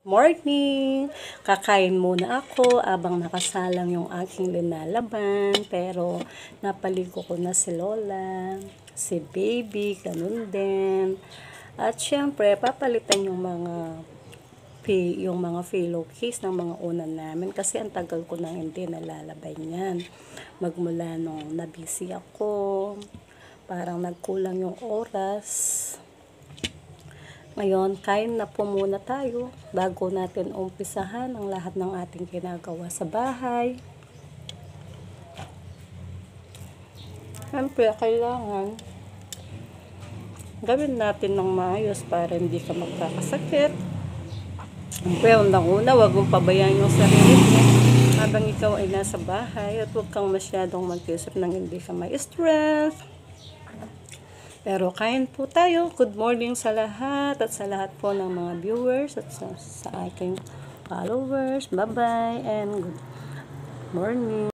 Morning! Kakain muna ako abang nakasalang yung aking linalaban. Pero napaligo ko na si Lola, si Baby, ganun din. At syempre, papalitan yung mga pillowcase ng mga unan namin kasi ang tagal ko nang hindi nalalabay yan. Magmula nung nabisi ako, parang nagkulang yung oras. Ngayon, kain na po muna tayo bago natin umpisahan ang lahat ng ating ginagawa sa bahay. Siyempre, kailangan gawin natin ng maayos para hindi ka magkakasakit. Siyempre, unang-una, huwag mong pabayaan yung sarili mo habang ikaw ay nasa bahay at huwag kang masyadong mag-isip nang hindi ka ma-stress. Pero kain po tayo. Good morning sa lahat at sa lahat po ng mga viewers at sa aking followers. Bye-bye and good morning.